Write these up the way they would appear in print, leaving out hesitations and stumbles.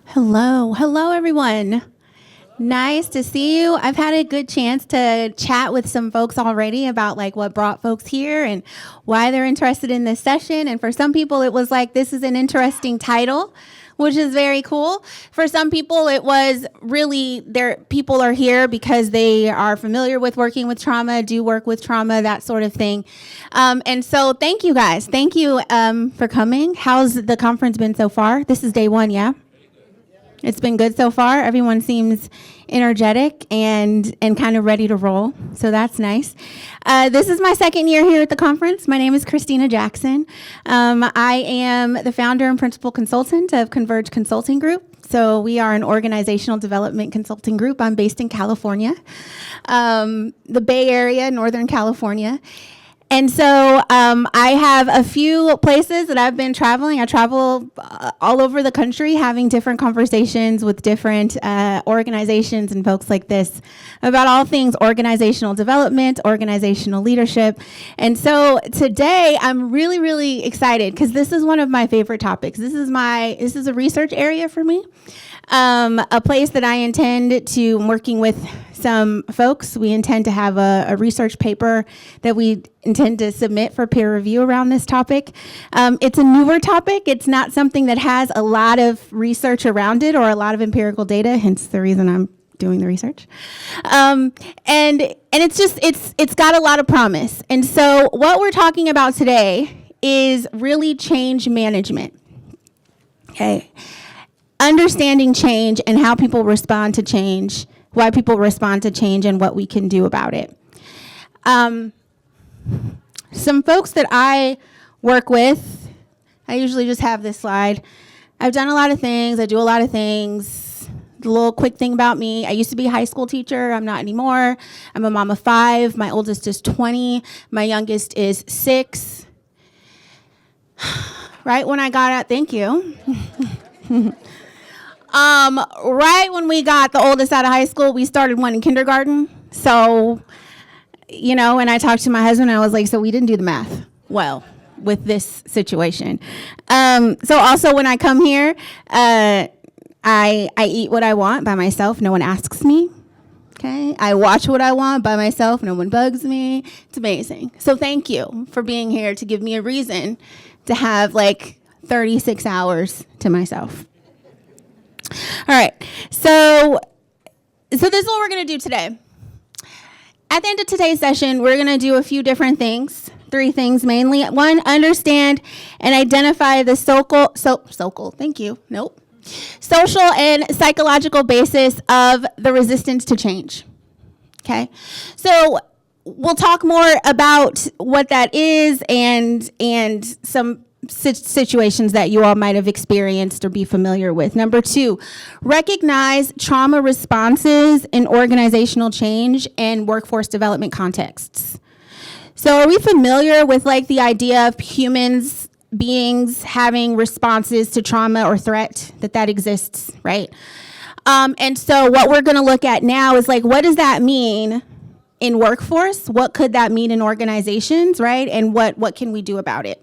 Hello everyone. Nice to see you. I've had a good chance to chat with some folks already about like what brought folks here and why they're interested in this session. And for some people, it was like, this is an interesting title, which is very cool. For some people, it was really people are here because they are familiar with working with trauma, do work with trauma, that sort of thing. And so thank you guys. Thank you for coming. How's the conference been so far? This is day one, yeah? It's been good so far. Everyone seems energetic and kind of ready to roll. So that's nice. This is my second year here at the conference. My name is Krystina Jackson. I am the founder and principal consultant of Converge Consulting Group. So we are an organizational development consulting group. I'm based in California, the Bay Area, Northern California. And so I have a few places that I've been traveling. I travel all over the country having different conversations with different organizations and folks like this about all things organizational development, organizational leadership. And so today I'm really, really excited because this is one of my favorite topics. This is a research area for me. A place that I intend to, working with some folks, we intend to have a research paper that we intend to submit for peer review around this topic. It's a newer topic. It's not something that has a lot of research around it or a lot of empirical data, hence the reason I'm doing the research. And it's got a lot of promise. And so what we're talking about today is really change management. Okay. Understanding change and how people respond to change, why people respond to change and what we can do about it. Some folks that I work with, I usually just have this slide. I've done a lot of things. I do a lot of things. A little quick thing about me. I used to be a high school teacher. I'm not anymore. I'm a mom of 5. My oldest is 20. My youngest is 6. Right when I got out, thank you. Right when we got the oldest out of high school, we started one in kindergarten. So, and I talked to my husband, and I was like, so we didn't do the math well with this situation. So also when I come here, I eat what I want by myself. No one asks me. Okay. I watch what I want by myself. No one bugs me. It's amazing. So thank you for being here to give me a reason to have like 36 hours to myself. All right, so this is what we're going to do today. At the end of today's session, we're going to do a few different things, 3 things mainly. 1, understand and identify the social and psychological basis of the resistance to change. Okay, so we'll talk more about what that is and some situations that you all might have experienced or be familiar with. Number 2, recognize trauma responses in organizational change and workforce development contexts. So are we familiar with like the idea of beings having responses to trauma or threat, that exists, right? And so what we're going to look at now is like, what does that mean in workforce? What could that mean in organizations, right? And what can we do about it?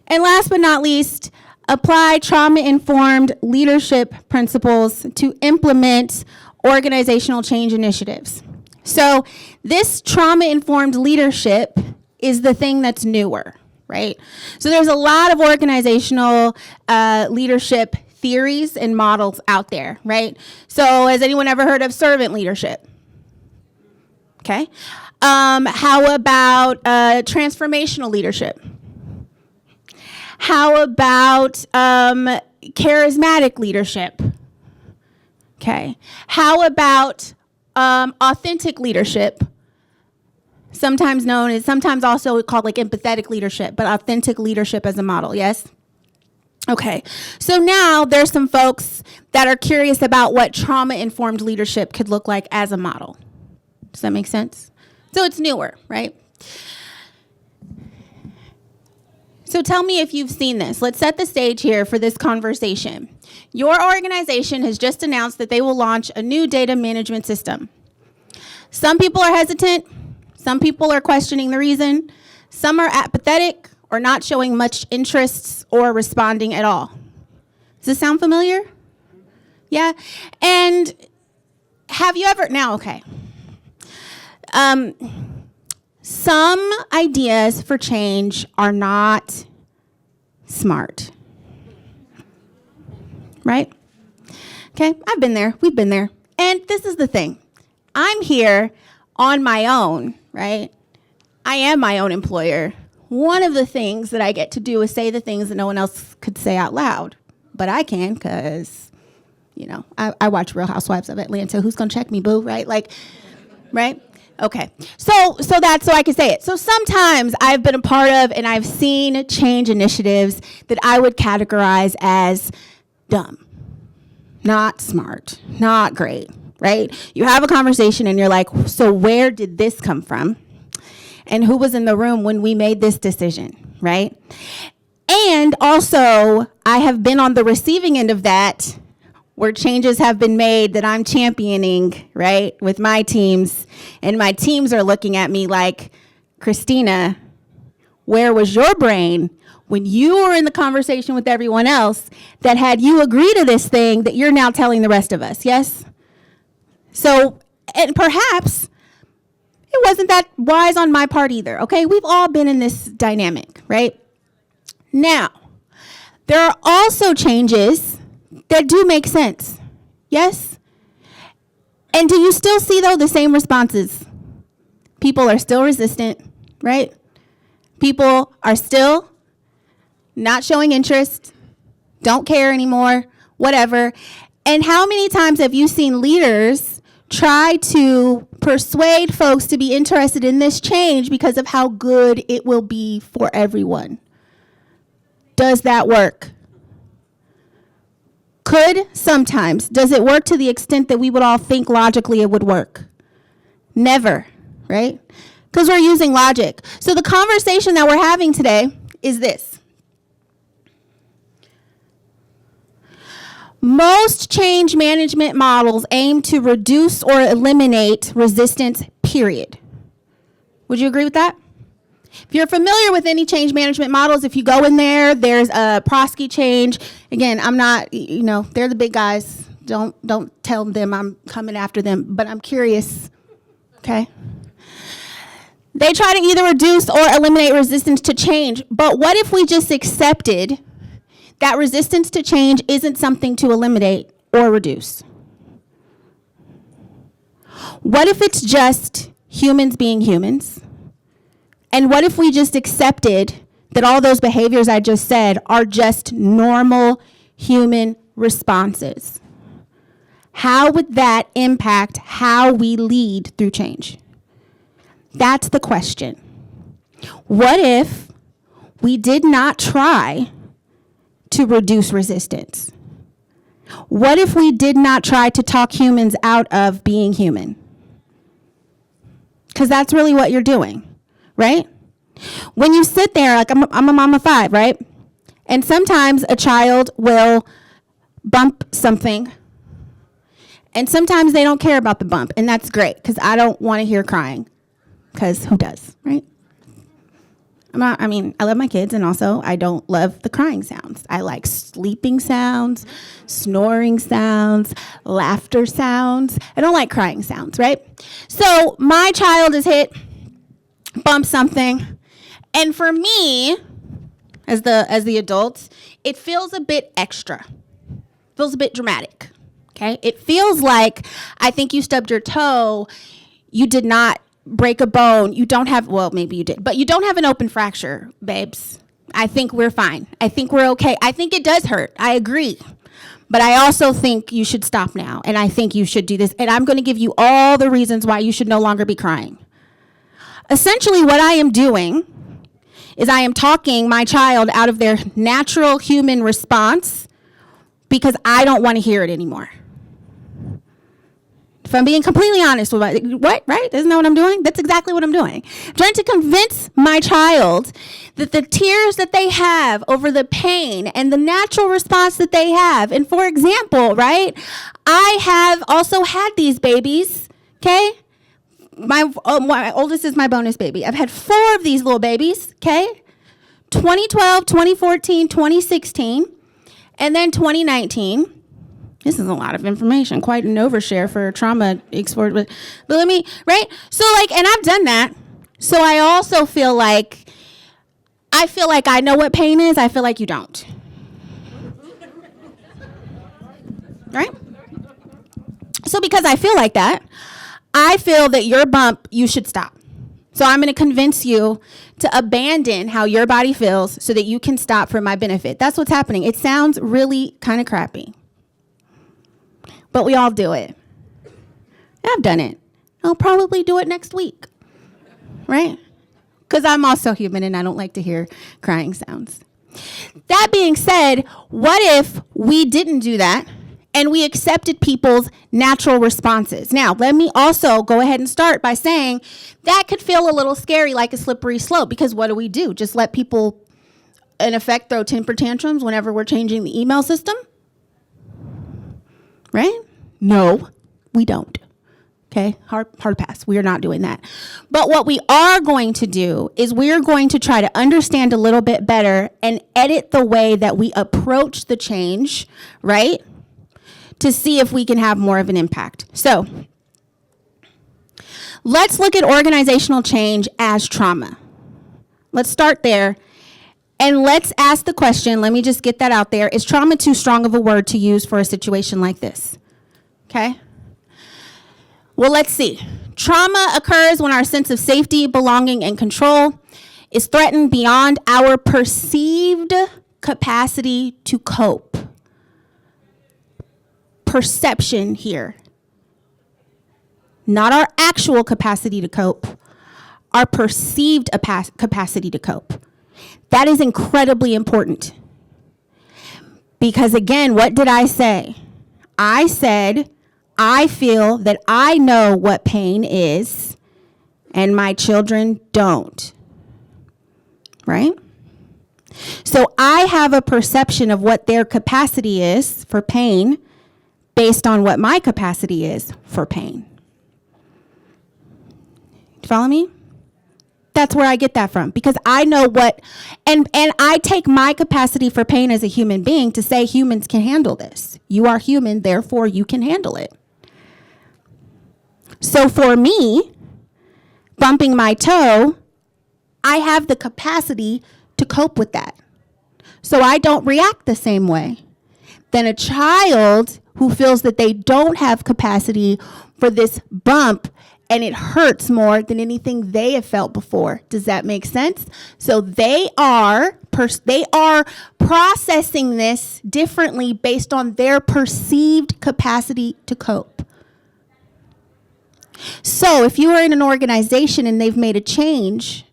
And last but not least, apply trauma-informed leadership principles to implement organizational change initiatives. So this trauma-informed leadership is the thing that's newer, right? So there's a lot of organizational leadership theories and models out there, right? So has anyone ever heard of servant leadership? Okay. How about transformational leadership? How about charismatic leadership? Okay. How about authentic leadership? Sometimes also called like empathetic leadership, but authentic leadership as a model, yes? Okay. So now there's some folks that are curious about what trauma-informed leadership could look like as a model. Does that make sense? So it's newer, right? So tell me if you've seen this. Let's set the stage here for this conversation. Your organization has just announced that they will launch a new data management system. Some people are hesitant. Some people are questioning the reason. Some are apathetic or not showing much interest or responding at all. Does this sound familiar? Yeah? And have you ever, now, okay. Some ideas for change are not smart. Right? Okay, I've been there. We've been there. And this is the thing. I'm here on my own, right? I am my own employer. One of the things that I get to do is say the things that no one else could say out loud. But I can because, you know, I watch Real Housewives of Atlanta. Who's going to check me, boo, right? Like, right? Okay. So that's so I can say it. So sometimes I've been a part of and I've seen change initiatives that I would categorize as dumb, not smart, not great, right? You have a conversation and you're like, so where did this come from? And who was in the room when we made this decision, right? And also, I have been on the receiving end of that where changes have been made that I'm championing, right, with my teams. And my teams are looking at me like, Krystina, where was your brain when you were in the conversation with everyone else that had you agree to this thing that you're now telling the rest of us, yes? So, and perhaps it wasn't that wise on my part either, okay? We've all been in this dynamic, right? Now, there are also changes that do make sense, yes? And do you still see, though, the same responses? People are still resistant, right? People are still not showing interest, don't care anymore, whatever. And how many times have you seen leaders try to persuade folks to be interested in this change because of how good it will be for everyone? Does that work? Could sometimes. Does it work to the extent that we would all think logically it would work? Never, right? Because we're using logic. So the conversation that we're having today is this. Most change management models aim to reduce or eliminate resistance, period. Would you agree with that? If you're familiar with any change management models, if you go in there, there's a Prosky change. Again, I'm not, you know, they're the big guys. Don't tell them I'm coming after them, but I'm curious, okay? They try to either reduce or eliminate resistance to change, but what if we just accepted that resistance to change isn't something to eliminate or reduce? What if it's just humans being humans? And what if we just accepted that all those behaviors I just said are just normal human responses? How would that impact how we lead through change? That's the question. What if we did not try to reduce resistance? What if we did not try to talk humans out of being human? Because that's really what you're doing. Right? When you sit there, like I'm a mom of 5, right? And sometimes a child will bump something. And sometimes they don't care about the bump. And that's great, because I don't want to hear crying. Because who does, right? I love my kids, and also I don't love the crying sounds. I like sleeping sounds, snoring sounds, laughter sounds. I don't like crying sounds, right? So my child is hit, bump something, and for me, as the adult, it feels a bit extra. Feels a bit dramatic. Okay? It feels like, I think you stubbed your toe, you did not break a bone, you don't have, well, maybe you did, but you don't have an open fracture, babes. I think we're fine. I think we're okay. I think it does hurt. I agree. But I also think you should stop now, and I think you should do this, and I'm going to give you all the reasons why you should no longer be crying. Essentially, what I am doing is I am talking my child out of their natural human response because I don't want to hear it anymore. If I'm being completely honest with what, right? Isn't that what I'm doing? That's exactly what I'm doing. I'm trying to convince my child that the tears that they have over the pain and the natural response that they have, and for example, right, I have also had these babies, okay? My oldest is my bonus baby. I've had 4 of these little babies, okay? 2012, 2014, 2016. And then 2019, this is a lot of information, quite an overshare for a trauma expert, but let me, right? So like, and I've done that. So I also feel like I know what pain is. I feel like you don't. Right? So because I feel like that, I feel that your bump, you should stop. So I'm going to convince you to abandon how your body feels so that you can stop for my benefit. That's what's happening. It sounds really kind of crappy, but we all do it. I've done it. I'll probably do it next week, right? Because I'm also human and I don't like to hear crying sounds. That being said, what if we didn't do that and we accepted people's natural responses? Now, let me also go ahead and start by saying that could feel a little scary, like a slippery slope, because what do? Just let people, in effect, throw temper tantrums whenever we're changing the email system? Right? No, we don't. Okay, hard pass. We are not doing that. But what we are going to do is we are going to try to understand a little bit better and edit the way that we approach the change, right? To see if we can have more of an impact. So let's look at organizational change as trauma. Let's start there. And let's ask the question, let me just get that out there. Is trauma too strong of a word to use for a situation like this? Okay. Well, let's see. Trauma occurs when our sense of safety, belonging, and control is threatened beyond our perceived capacity to cope. Perception here. Not our actual capacity to cope, our perceived capacity to cope. That is incredibly important. Because again, what did I say? I said, I feel that I know what pain is and my children don't. Right? So I have a perception of what their capacity is for pain based on what my capacity is for pain. Follow me? That's where I get that from, because I know what, and I take my capacity for pain as a human being to say humans can handle this. You are human, therefore you can handle it. So for me, bumping my toe, I have the capacity to cope with that. So I don't react the same way than a child who feels that they don't have capacity for this bump and it hurts more than anything they have felt before. Does that make sense? So they are processing this differently based on their perceived capacity to cope. So if you are in an organization and they've made a change,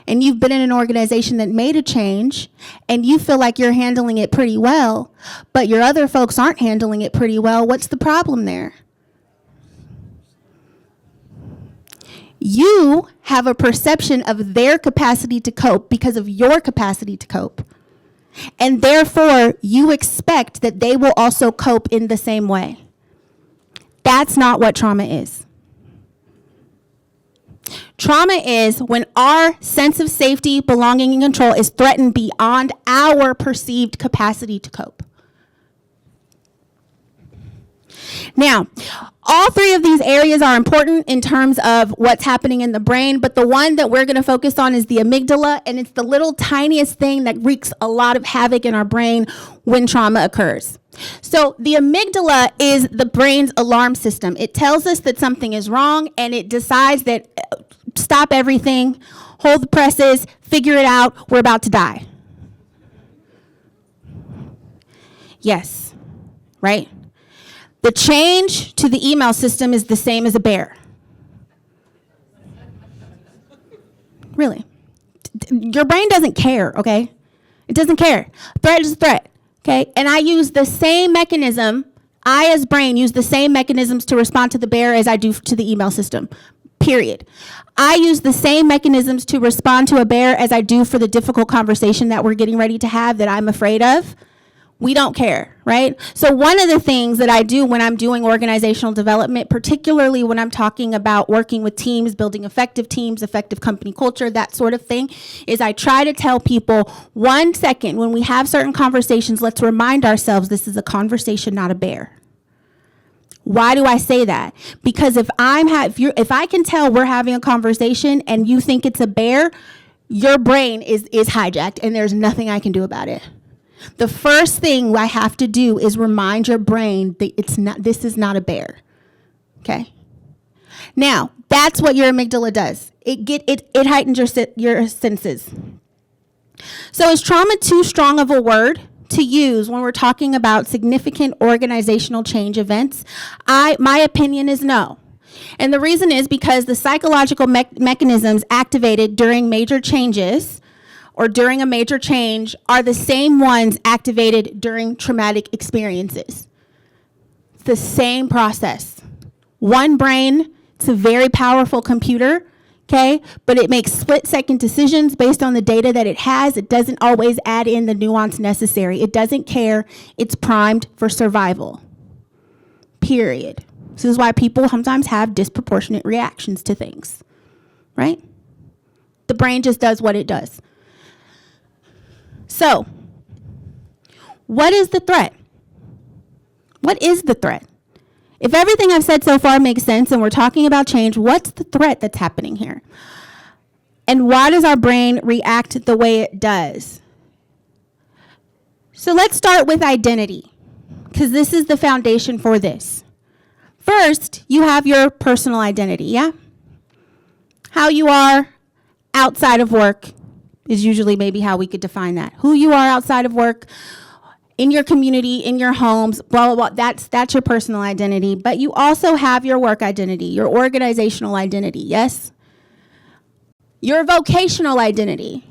and you've been in an organization that made a change, and you feel like you're handling it pretty well, but your other folks aren't handling it pretty well, what's the problem there? You have a perception of their capacity to cope because of your capacity to cope. And therefore, you expect that they will also cope in the same way. That's not what trauma is. Trauma is when our sense of safety, belonging, and control is threatened beyond our perceived capacity to cope. Now, all three of these areas are important in terms of what's happening in the brain, but the one that we're going to focus on is the amygdala, and it's the little tiniest thing that wreaks a lot of havoc in our brain when trauma occurs. So the amygdala is the brain's alarm system. It tells us that something is wrong, and it decides that stop everything, hold the presses, figure it out, we're about to die. Yes, right? The change to the email system is the same as a bear. Really. Your brain doesn't care, okay? It doesn't care. Threat is a threat, okay? And I use the same mechanism, I as brain use the same mechanisms to respond to the bear as I do to the email system, period. I use the same mechanisms to respond to a bear as I do for the difficult conversation that we're getting ready to have that I'm afraid of. We don't care, right? So one of the things that I do when I'm doing organizational development, particularly when I'm talking about working with teams, building effective teams, effective company culture, that sort of thing, is I try to tell people, 1 second, when we have certain conversations, let's remind ourselves this is a conversation, not a bear. Why do I say that? Because if I can tell we're having a conversation and you think it's a bear, your brain is hijacked and there's nothing I can do about it. The first thing I have to do is remind your brain that this is not a bear. Okay? Now, that's what your amygdala does. It heightens your senses. So is trauma too strong of a word to use when we're talking about significant organizational change events? My opinion is no. And the reason is because the psychological mechanisms activated during major changes or during a major change are the same ones activated during traumatic experiences. It's the same process. One brain, it's a very powerful computer, okay? But it makes split-second decisions based on the data that it has. It doesn't always add in the nuance necessary. It doesn't care. It's primed for survival, period. This is why people sometimes have disproportionate reactions to things, right? The brain just does what it does. So, what is the threat? What is the threat? If everything I've said so far makes sense and we're talking about change, what's the threat that's happening here? And why does our brain react the way it does? So let's start with identity, because this is the foundation for this. First, you have your personal identity, yeah? How you are outside of work is usually maybe how we could define that. Who you are outside of work, in your community, in your homes, blah, blah, blah. That's your personal identity. But you also have your work identity, your organizational identity, yes? Your vocational identity,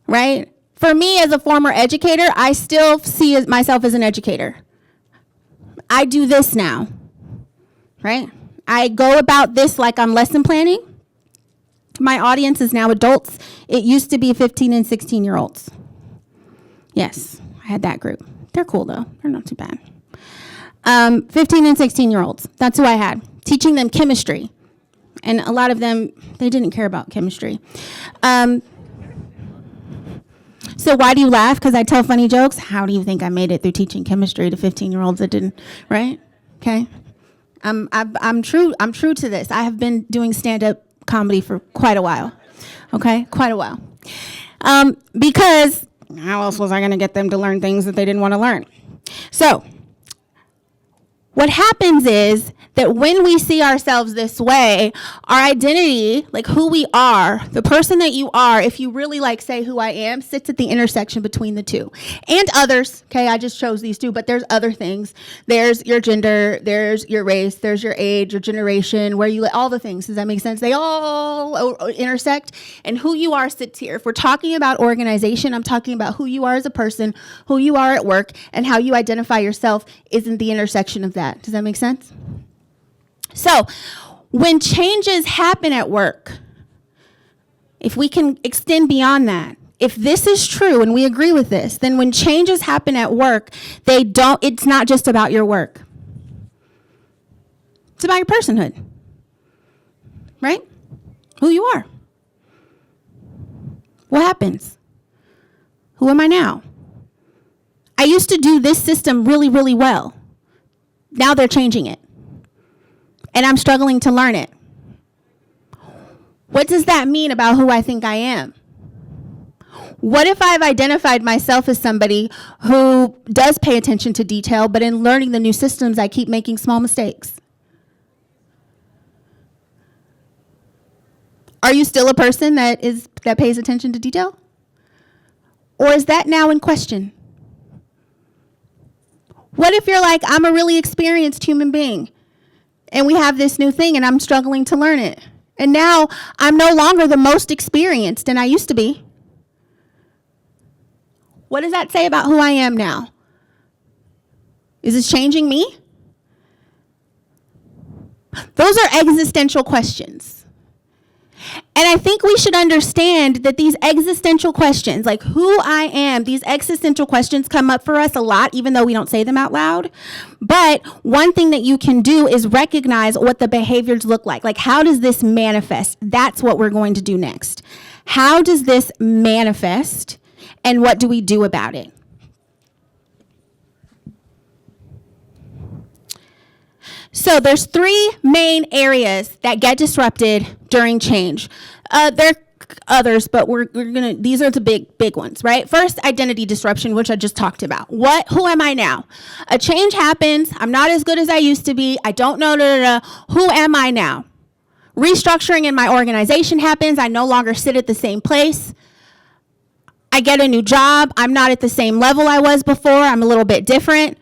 right? For me, as a former educator, I still see myself as an educator. I do this now, right? I go about this like I'm lesson planning. My audience is now adults. It used to be 15 and 16-year-olds. Yes, I had that group. They're cool, though. They're not too bad. 15 and 16-year-olds. That's who I had. Teaching them chemistry. And a lot of them, they didn't care about chemistry. So why do you laugh? Because I tell funny jokes? How do you think I made it through teaching chemistry to 15-year-olds that didn't, right? Okay. I'm true to this. I have been doing stand-up comedy for quite a while. Okay? Quite a while. Because how else was I going to get them to learn things that they didn't want to learn? So what happens is that when we see ourselves this way, our identity, like who we are, the person that you are, if you really like say who I am, sits at the intersection between the two. And others, okay, I just chose these two, but there's other things. There's your gender, there's your race, there's your age, your generation, where you live, all the things. Does that make sense? They all intersect, and who you are sits here. If we're talking about organization, I'm talking about who you are as a person, who you are at work, and how you identify yourself isn't the intersection of that. Does that make sense? So, when changes happen at work, if we can extend beyond that, if this is true and we agree with this, then when changes happen at work, it's not just about your work. It's about your personhood, right? Who you are. What happens? Who am I now? I used to do this system really, really well. Now they're changing it. And I'm struggling to learn it. What does that mean about who I think I am? What if I've identified myself as somebody who does pay attention to detail, but in learning the new systems, I keep making small mistakes? Are you still a person that pays attention to detail? Or is that now in question? What if you're like, I'm a really experienced human being, and we have this new thing, and I'm struggling to learn it. And now I'm no longer the most experienced, and I used to be. What does that say about who I am now? Is this changing me? Those are existential questions. And I think we should understand that these existential questions, like who I am, these existential questions come up for us a lot, even though we don't say them out loud. But one thing that you can do is recognize what the behaviors look like. Like, how does this manifest? That's what we're going to do next. How does this manifest, and what do we do about it? So there's three main areas that get disrupted during change. There are others, but these are the big ones, right? First, identity disruption, which I just talked about. Who am I now? A change happens. I'm not as good as I used to be. I don't know, Who am I now? Restructuring in my organization happens. I no longer sit at the same place. I get a new job. I'm not at the same level I was before. I'm a little bit different.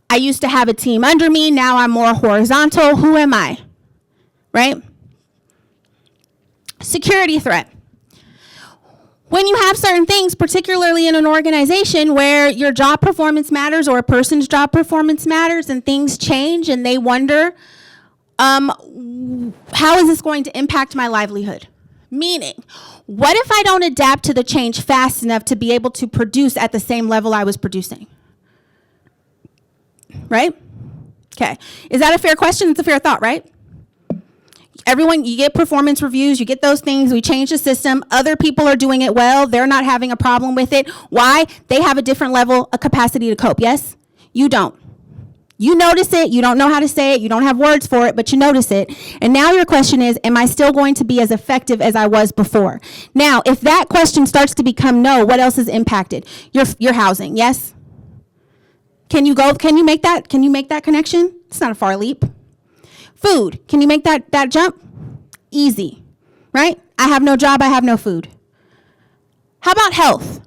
I used to have a team under me. Now I'm more horizontal. Who am I? Right? Security threat. When you have certain things, particularly in an organization where your job performance matters or a person's job performance matters and things change and they wonder, how is this going to impact my livelihood? Meaning, what if I don't adapt to the change fast enough to be able to produce at the same level I was producing? Right? Okay. Is that a fair question? It's a fair thought, right? Everyone, you get performance reviews, you get those things, we change the system, other people are doing it well, they're not having a problem with it. Why? They have a different level of capacity to cope, yes? You don't. You notice it, you don't know how to say it, you don't have words for it, but you notice it. And now your question is, am I still going to be as effective as I was before? Now, if that question starts to become no, what else is impacted? Your housing, yes? Can you make that connection? It's not a far leap. Food, can you make that jump? Easy, right? I have no job, I have no food. How about health?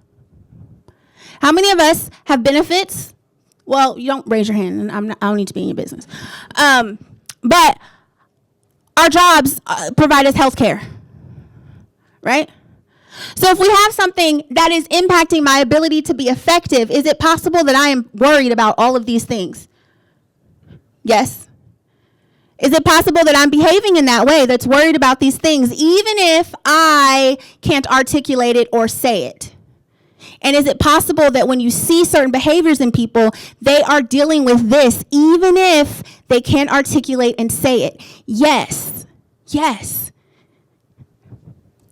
How many of us have benefits? Well, you don't raise your hand, and I don't need to be in your business. But our jobs provide us health care, right? So if we have something that is impacting my ability to be effective, is it possible that I am worried about all of these things? Yes. Is it possible that I'm behaving in that way that's worried about these things, even if I can't articulate it or say it? And is it possible that when you see certain behaviors in people, they are dealing with this, even if they can't articulate and say it? Yes. Yes.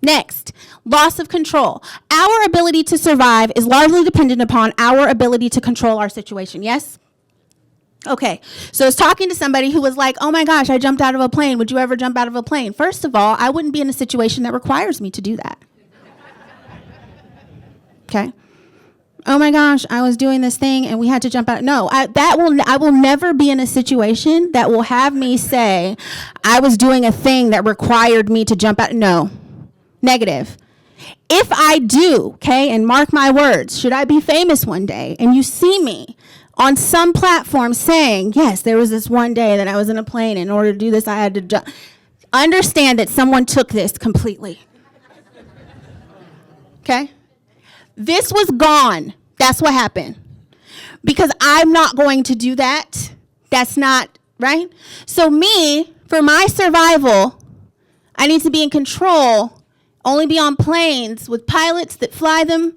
Next, loss of control. Our ability to survive is largely dependent upon our ability to control our situation, yes? Okay, so I was talking to somebody who was like, oh my gosh, I jumped out of a plane. Would you ever jump out of a plane? First of all, I wouldn't be in a situation that requires me to do that. Okay? Oh my gosh, I was doing this thing and we had to jump out. No, I will never be in a situation that will have me say, I was doing a thing that required me to jump out. No. Negative. If I do, okay, and mark my words, should I be famous one day and you see me on some platform saying, yes, there was this one day that I was in a plane, in order to do this I had to jump, understand that someone took this completely. Okay? This was gone. That's what happened. Because I'm not going to do that. That's not, right? So me, for my survival, I need to be in control. Only be on planes with pilots that fly them.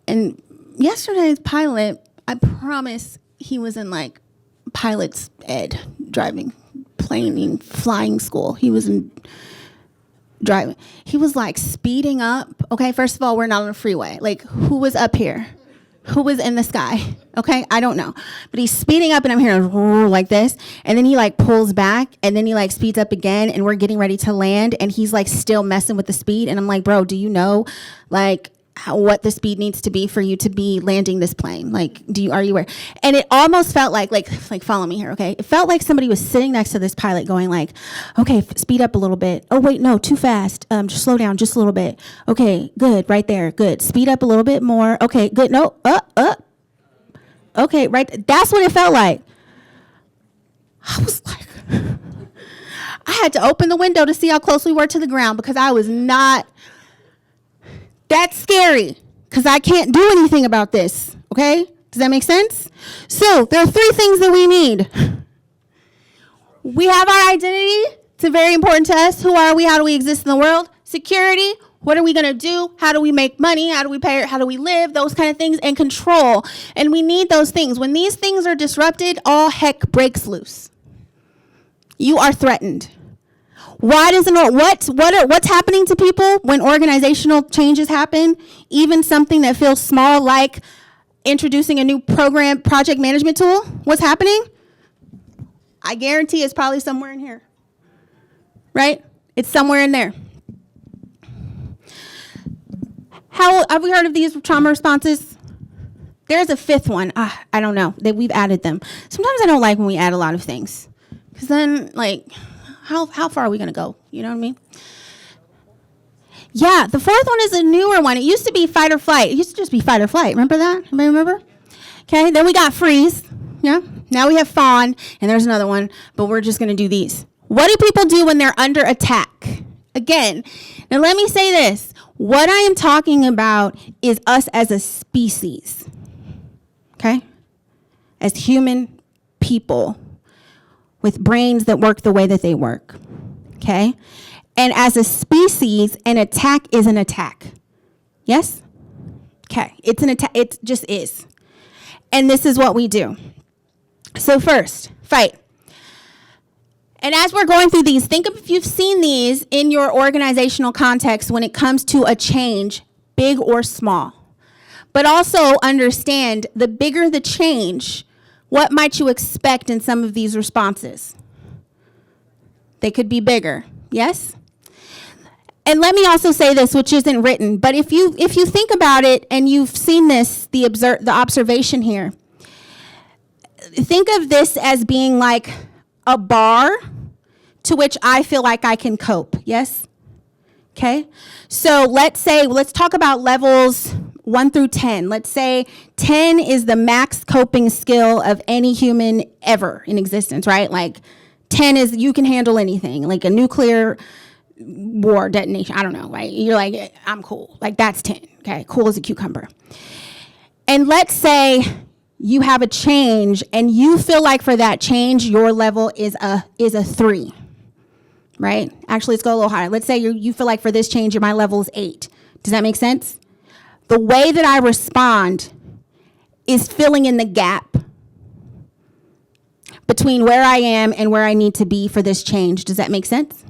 And yesterday's pilot, I promise he was in like pilot's ed, driving, planing, flying school. He was in driving. He was like speeding up. Okay, first of all, we're not on a freeway. Like, who was up here? Who was in the sky? Okay, I don't know. But he's speeding up and I'm hearing like this. And then he like pulls back and then he like speeds up again and we're getting ready to land and he's like still messing with the speed. And I'm like, bro, do you know like what the speed needs to be for you to be landing this plane? Like, are you aware? And it almost felt like follow me here, okay? It felt like somebody was sitting next to this pilot going like, okay, speed up a little bit. Oh, wait, no, too fast. Just slow down just a little bit. Okay, good, right there, good. Speed up a little bit more. Okay, good, no, Okay, right, that's what it felt like. I was like, I had to open the window to see how close we were to the ground because I was not. That's scary because I can't do anything about this, okay? Does that make sense? So there are three things that we need. We have our identity It's very important to us. Who are we? How do we exist in the world? Security. What are we going to do? How do we make money? How do we pay? How do we live? Those kind of things. And control. And we need those things. When these things are disrupted, all heck breaks loose. You are threatened. Why doesn't what's happening to people when organizational changes happen? Even something that feels small, like introducing a new project management tool. What's happening? I guarantee it's probably somewhere in here. Right? It's somewhere in there. How have we heard of these trauma responses? There's a fifth one. I don't know. We've added them. Sometimes I don't like when we add a lot of things, because then, like, how far are we going to go? You know what I mean? Yeah, the fourth one is a newer one. It used to be fight or flight. It used to just be fight or flight. Remember that? Anybody remember? Okay, then we got freeze. Yeah. Now we have fawn, and there's another one, but we're just going to do these. What do people do when they're under attack? Again, now let me say this. What I am talking about is us as a species, okay? As human people with brains that work the way that they work, okay? And as a species, an attack is an attack. Yes? Okay, it's an attack. It just is. And this is what we do. So first, fight. And as we're going through these, think of if you've seen these in your organizational context when it comes to a change, big or small. But also understand, the bigger the change, what might you expect in some of these responses? They could be bigger, yes? And let me also say this, which isn't written, but if you think about it and you've seen this, the observation here, think of this as being like a bar to which I feel like I can cope, yes? Okay, so let's talk about levels 1 through 10. Let's say 10 is the max coping skill of any human ever in existence, right? Like 10 is you can handle anything, like a nuclear war detonation, I don't know, right? You're like, I'm cool, like that's 10, okay? Cool as a cucumber. And let's say you have a change and you feel like for that change, your level is a 3, right? Actually, let's go a little higher. Let's say you feel like for this change, my level is 8. Does that make sense? The way that I respond is filling in the gap between where I am and where I need to be for this change. Does that make sense?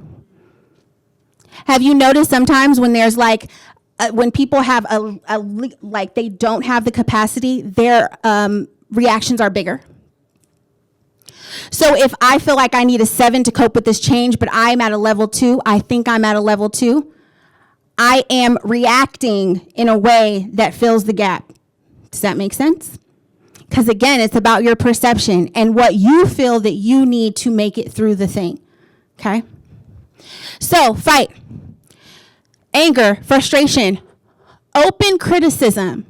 Have you noticed sometimes when there's like, when people have like they don't have the capacity, their reactions are bigger? So if I feel like I need a 7 to cope with this change, but I'm at a level 2, I think I'm at a level 2, I am reacting in a way that fills the gap. Does that make sense? Because again, it's about your perception and what you feel that you need to make it through the thing, okay? So, fight, anger, frustration, open criticism.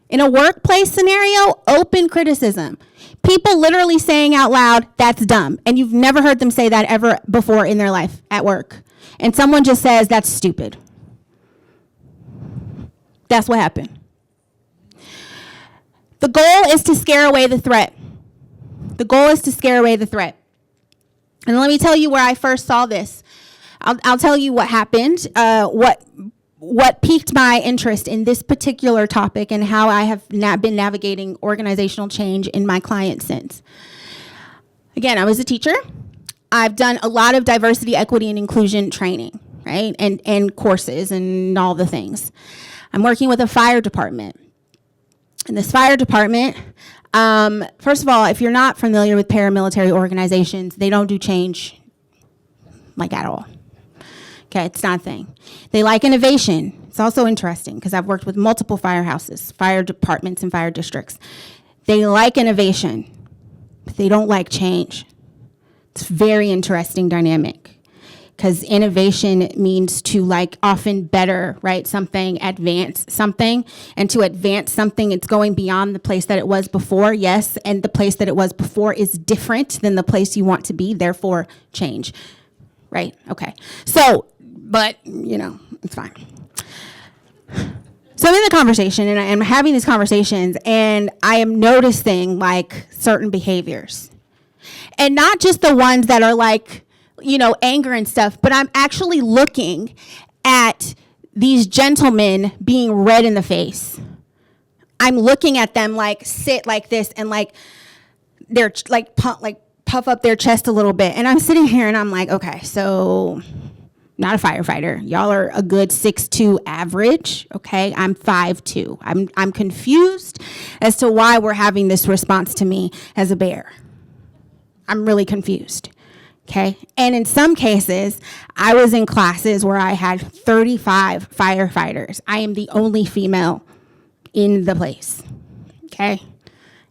In a workplace scenario, open criticism. People literally saying out loud, that's dumb. And you've never heard them say that ever before in their life at work. And someone just says, that's stupid. That's what happened. The goal is to scare away the threat. The goal is to scare away the threat. And let me tell you where I first saw this. I'll tell you what happened, what piqued my interest in this particular topic and how I have been navigating organizational change in my clients since. Again, I was a teacher. I've done a lot of diversity, equity, and inclusion training, right? And courses and all the things. I'm working with a fire department. In this fire department, first of all, if you're not familiar with paramilitary organizations, they don't do change like at all. Okay, it's not a thing. They like innovation. It's also interesting because I've worked with multiple firehouses, fire departments, and fire districts. They like innovation, but they don't like change. It's a very interesting dynamic because innovation means to like often better, right? Something, advance something. And to advance something, it's going beyond the place that it was before, yes, and the place that it was before is different than the place you want to be, therefore change, right? Okay, so, but, you know, it's fine. So I'm in the conversation and I am having these conversations and I am noticing like certain behaviors. And not just the ones that are like anger and stuff, but I'm actually looking at these gentlemen being red in the face. I'm looking at them like sit like this and like they're like puff up their chest a little bit. And I'm sitting here and I'm like, okay, so not a firefighter. Y'all are a good 6'2" average, okay? I'm 5'2". I'm confused as to why we're having this response to me as a bear. I'm really confused, okay? And in some cases, I was in classes where I had 35 firefighters. I am the only female in the place, okay?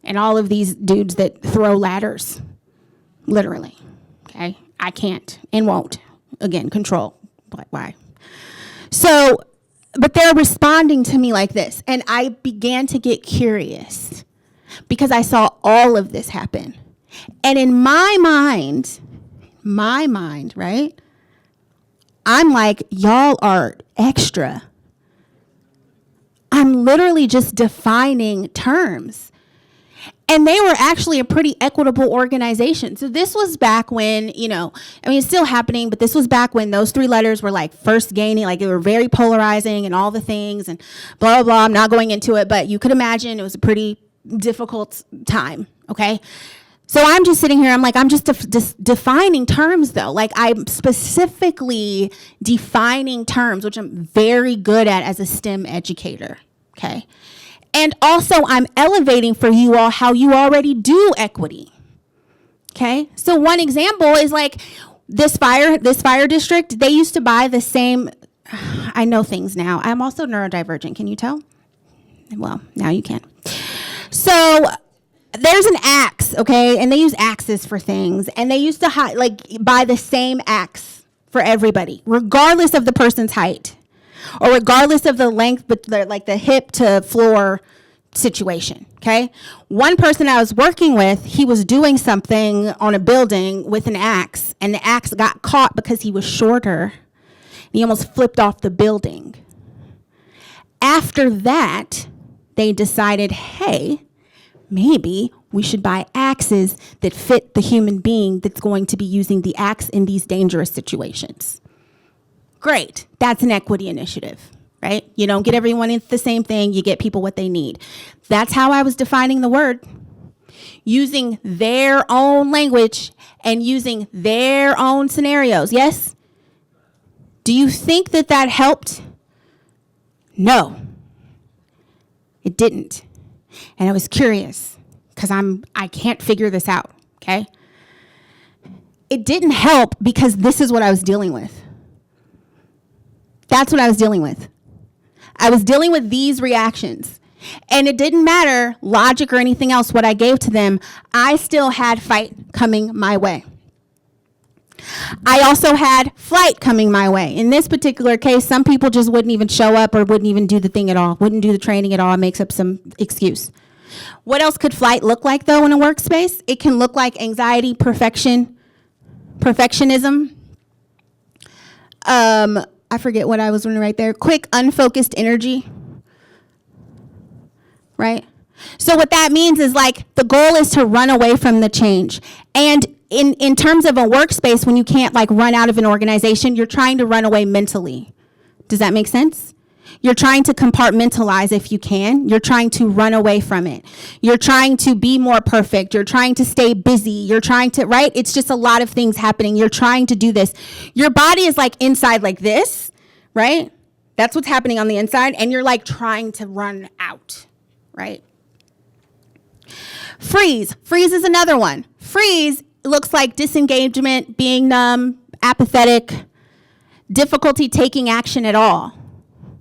And all of these dudes that throw ladders, literally, okay? I can't and won't. Again, control. Why? So, but they're responding to me like this. And I began to get curious because I saw all of this happen. And in my mind, right? I'm like, y'all are extra. I'm literally just defining terms. And they were actually a pretty equitable organization. So this was back when, it's still happening, but this was back when those 3 letters were like first gaining, like they were very polarizing and all the things and blah, blah, blah. I'm not going into it, but you could imagine it was a pretty difficult time, okay? So I'm just sitting here, I'm like, I'm just defining terms though. Like I'm specifically defining terms, which I'm very good at as a STEM educator, okay? And also, I'm elevating for you all how you already do equity, okay? So one example is like this fire district, they used to buy the same, I know things now. I'm also neurodivergent, can you tell? Well, now you can. So there's an axe, okay? And they use axes for things. And they used to buy the same axe for everybody, regardless of the person's height. Or regardless of the length, but the hip to floor situation, okay? One person I was working with, he was doing something on a building with an axe, and the axe got caught because he was shorter, and he almost flipped off the building. After that, they decided, hey, maybe we should buy axes that fit the human being that's going to be using the axe in these dangerous situations. Great, that's an equity initiative, right? You don't get everyone into the same thing, you get people what they need. That's how I was defining the word, using their own language and using their own scenarios, yes? Do you think that helped? No, it didn't. And I was curious because I can't figure this out, okay? It didn't help because this is what I was dealing with. That's what I was dealing with. I was dealing with these reactions. And it didn't matter logic or anything else, what I gave to them, I still had fight coming my way. I also had flight coming my way. In this particular case, some people just wouldn't even show up or wouldn't even do the thing at all, wouldn't do the training at all, and makes up some excuse. What else could flight look like, though, in a workspace? It can look like anxiety, perfectionism. I forget what I was running right there. Quick, unfocused energy, right? So what that means is like the goal is to run away from the change. And in terms of a workspace, when you can't like run out of an organization, you're trying to run away mentally. Does that make sense? You're trying to compartmentalize if you can. You're trying to run away from it. You're trying to be more perfect. You're trying to stay busy. You're trying to, right? It's just a lot of things happening. You're trying to do this. Your body is like inside like this, right? That's what's happening on the inside. And you're like trying to run out, right? Freeze. Freeze is another one. Freeze looks like disengagement, being numb, apathetic, difficulty taking action at all.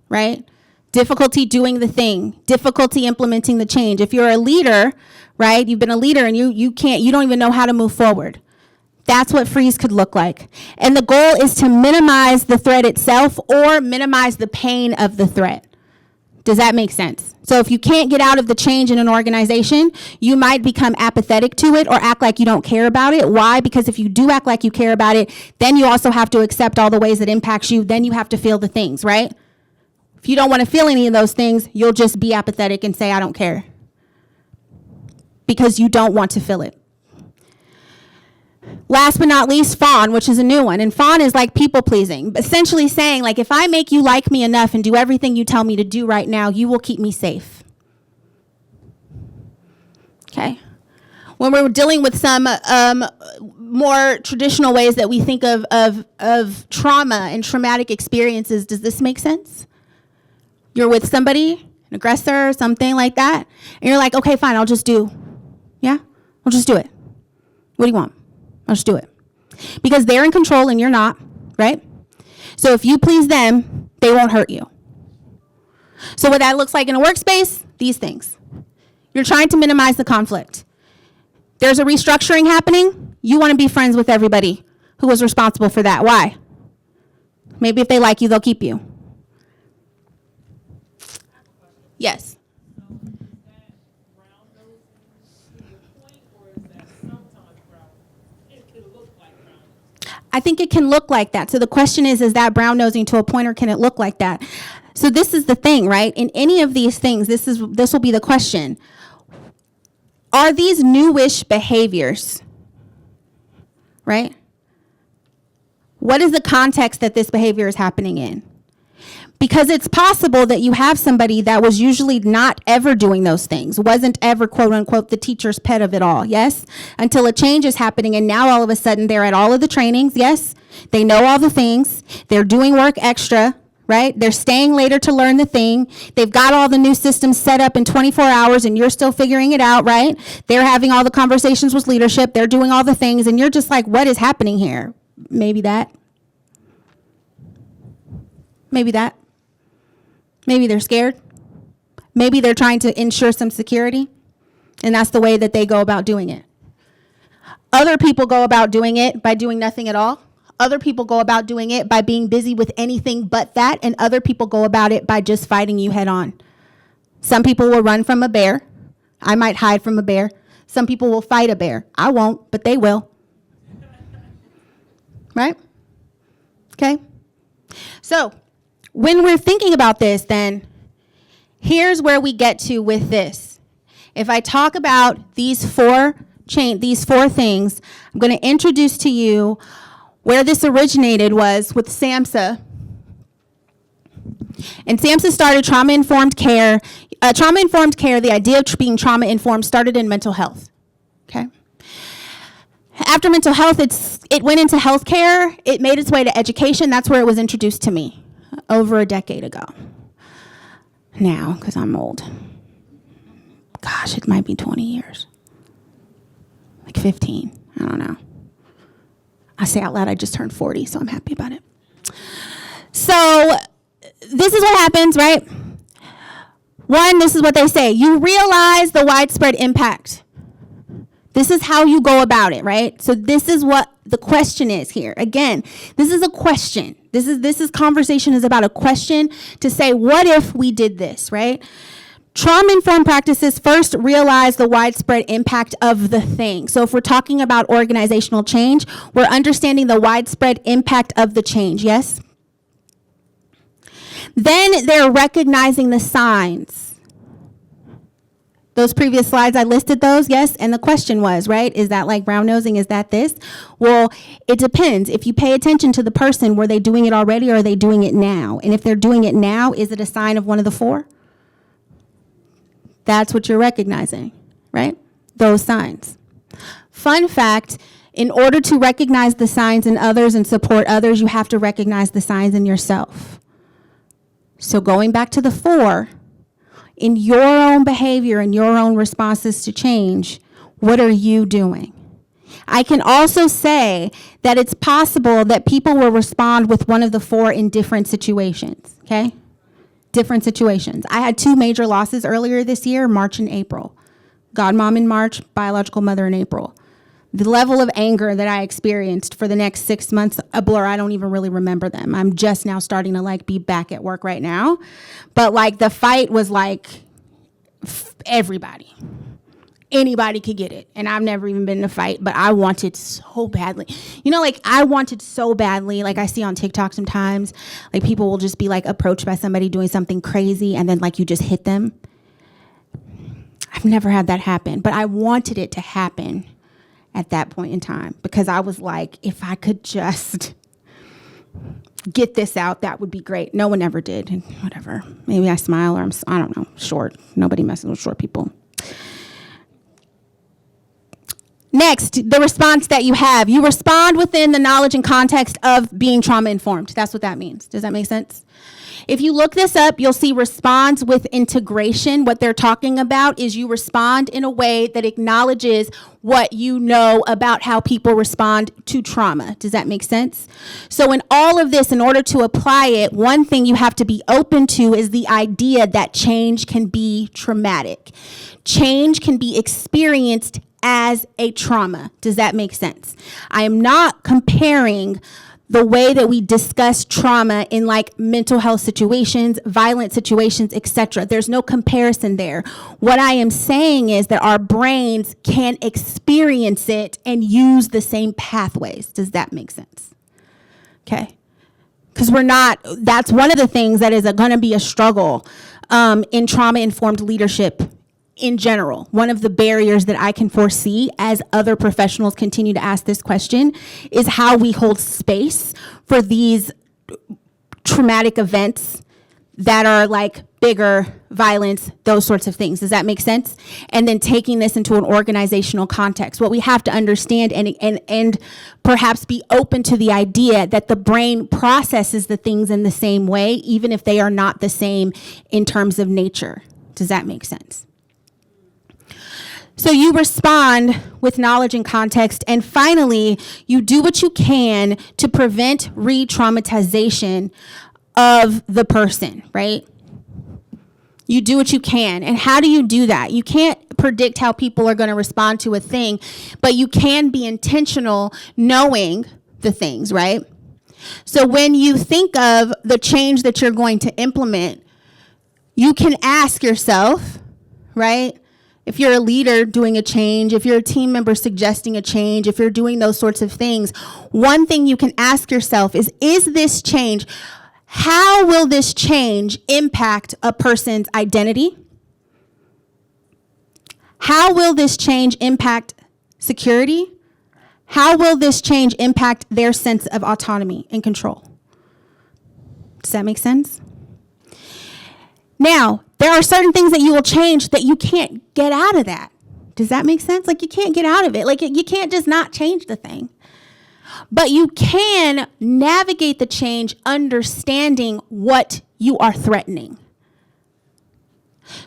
Right? Difficulty doing the thing, difficulty implementing the change. If you're a leader, right? You've been a leader and you don't even know how to move forward. That's what freeze could look like. And the goal is to minimize the threat itself or minimize the pain of the threat. Does that make sense? So if you can't get out of the change in an organization, you might become apathetic to it or act like you don't care about it. Why? Because if you do act like you care about it, then you also have to accept all the ways it impacts you. Then you have to feel the things, right? If you don't want to feel any of those things, you'll just be apathetic and say, I don't care. Because you don't want to feel it. Last but not least, Fawn, which is a new one. And Fawn is like people pleasing, essentially saying like, if I make you like me enough and do everything you tell me to do right now, you will keep me safe. Okay. When we're dealing with some more traditional ways that we think of trauma and traumatic experiences, does this make sense? You're with somebody, an aggressor, something like that, and you're like, okay, fine, I'll just do. Yeah? I'll just do it. What do you want? I'll just do it. Because they're in control and you're not, right? So if you please them, they won't hurt you. So what that looks like in a workspace, these things. You're trying to minimize the conflict. There's a restructuring happening. You want to be friends with everybody who was responsible for that. Why? Maybe if they like you, they'll keep you. Yes. I think it can look like that. So the question is that brown nosing to a point, or can it look like that? So this is the thing, right? In any of these things, this will be the question. Are these newish behaviors, right? What is the context that this behavior is happening in? Because it's possible that you have somebody that was usually not ever doing those things, wasn't ever, quote unquote, the teacher's pet of it all, yes? Until a change is happening, and now all of a sudden they're at all of the trainings, yes? They know all the things, they're doing work extra, right? They're staying later to learn the thing. They've got all the new systems set up in 24 hours and you're still figuring it out, right? They're having all the conversations with leadership. They're doing all the things and you're just like, what is happening here? Maybe that. Maybe that. Maybe they're scared. Maybe they're trying to ensure some security. And that's the way that they go about doing it. Other people go about doing it by doing nothing at all. Other people go about doing it by being busy with anything but that, and other people go about it by just fighting you head on. Some people will run from a bear. I might hide from a bear. Some people will fight a bear. I won't, but they will. Right? Okay? So, when we're thinking about this, then, here's where we get to with this. If I talk about these four things, I'm going to introduce to you where this originated was with SAMHSA. And SAMHSA started trauma-informed care. Trauma-informed care, the idea of being trauma-informed started in mental health, okay? After mental health, it went into healthcare. It made its way to education. That's where it was introduced to me over a decade ago. Now, because I'm old. Gosh, it might be 20 years. Like 15, I don't know. I say out loud, I just turned 40, so I'm happy about it. So this is what happens, right? One, this is what they say. You realize the widespread impact. This is how you go about it, right? So this is what the question is here. Again, this is a question. This is conversation is about a question to say, what if we did this, right? Trauma-informed practices first realize the widespread impact of the thing. So if we're talking about organizational change, we're understanding the widespread impact of the change, yes? Then they're recognizing the signs. Those previous slides, I listed those, yes? And the question was, right, is that like brown nosing? Is that this? Well, it depends. If you pay attention to the person, were they doing it already or are they doing it now? And if they're doing it now, is it a sign of one of the four? That's what you're recognizing, right? Those signs. Fun fact, in order to recognize the signs in others and support others, you have to recognize the signs in yourself. So going back to the four, in your own behavior and your own responses to change, what are you doing? I can also say that it's possible that people will respond with one of the four in different situations, okay? Different situations. I had 2 major losses earlier this year, March and April. Godmom in March, biological mother in April. The level of anger that I experienced for the next 6 months, a blur. I don't even really remember them. I'm just now starting to like be back at work right now. But like the fight was like everybody. Anybody could get it. And I've never even been in a fight, but I wanted so badly. You know, like I wanted so badly, like I see on TikTok sometimes, like people will just be like approached by somebody doing something crazy and then like you just hit them. I've never had that happen, but I wanted it to happen. at that point in time, because I was like, if I could just get this out, that would be great. No one ever did. And whatever. Maybe I smile, or I don't know, short. Nobody messes with short people. Next, the response that you have. You respond within the knowledge and context of being trauma informed. That's what that means. Does that make sense? If you look this up, you'll see response with integration. What they're talking about is you respond in a way that acknowledges what you know about how people respond to trauma. Does that make sense? So in all of this, in order to apply it, one thing you have to be open to is the idea that change can be traumatic. Change can be experienced as a trauma. Does that make sense? I am not comparing the way that we discuss trauma in like mental health situations, violent situations, etc. There's no comparison there. What I am saying is that our brains can experience it and use the same pathways. Does that make sense? Okay. Because that's one of the things that is going to be a struggle in trauma-informed leadership in general. One of the barriers that I can foresee as other professionals continue to ask this question is how we hold space for these traumatic events that are like bigger, violence, those sorts of things. Does that make sense? And then taking this into an organizational context. What we have to understand and perhaps be open to the idea that the brain processes the things in the same way, even if they are not the same in terms of nature. Does that make sense? So you respond with knowledge and context, and finally, you do what you can to prevent re-traumatization of the person, right? You do what you can. And how do you do that? You can't predict how people are going to respond to a thing, but you can be intentional knowing the things, right? So when you think of the change that you're going to implement, you can ask yourself, right? If you're a leader doing a change, if you're a team member suggesting a change, if you're doing those sorts of things, one thing you can ask yourself is this change, how will this change impact a person's identity? How will this change impact security? How will this change impact their sense of autonomy and control? Does that make sense? Now, there are certain things that you will change that you can't get out of that. Does that make sense? Like, you can't get out of it. Like, you can't just not change the thing. But you can navigate the change understanding what you are threatening.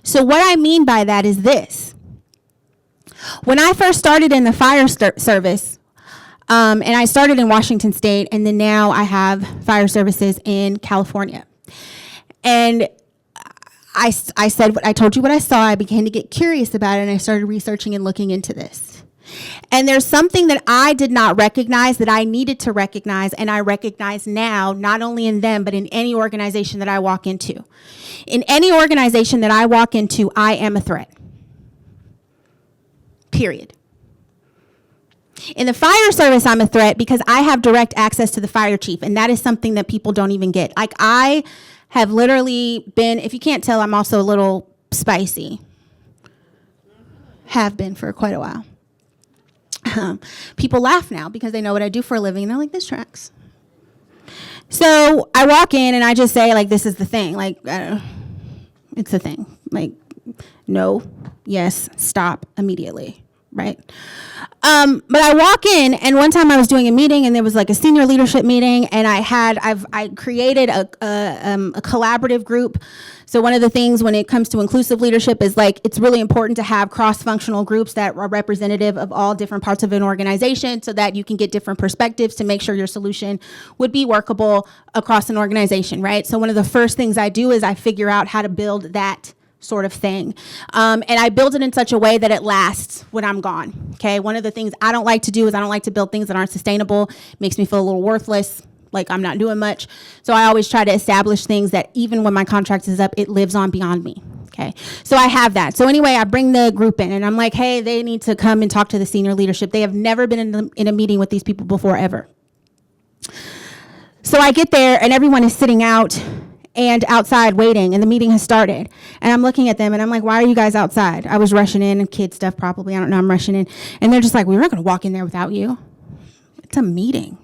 So what I mean by that is this. When I first started in the fire service, and I started in Washington State, and then now I have fire services in California. And I said, I told you what I saw. I began to get curious about it, and I started researching and looking into this. And there's something that I did not recognize that I needed to recognize, and I recognize now, not only in them, but in any organization that I walk into. In any organization that I walk into, I am a threat. Period. In the fire service, I'm a threat because I have direct access to the fire chief, and that is something that people don't even get. Like, I have literally been, if you can't tell, I'm also a little spicy. Have been for quite a while. People laugh now because they know what I do for a living, and they're like, this tracks. So I walk in and I just say, like, this is the thing. Like, it's a thing. Like, no, yes, stop immediately, right? But I walk in, and one time I was doing a meeting, and there was like a senior leadership meeting, and I created a collaborative group. So one of the things when it comes to inclusive leadership is like, it's really important to have cross-functional groups that are representative of all different parts of an organization so that you can get different perspectives to make sure your solution would be workable across an organization, right? So one of the first things I do is I figure out how to build that sort of thing. And I build it in such a way that it lasts when I'm gone, okay? One of the things I don't like to do is I don't like to build things that aren't sustainable. It makes me feel a little worthless, like I'm not doing much. So I always try to establish things that even when my contract is up, it lives on beyond me, okay? So I have that. So anyway, I bring the group in, and I'm like, hey, they need to come and talk to the senior leadership. They have never been in a meeting with these people before, ever. So I get there, and everyone is sitting out, and outside waiting, and the meeting has started. And I'm looking at them, and I'm like, why are you guys outside? I was rushing in, and kid stuff probably, I don't know, I'm rushing in. And they're just like, we're not going to walk in there without you. It's a meeting.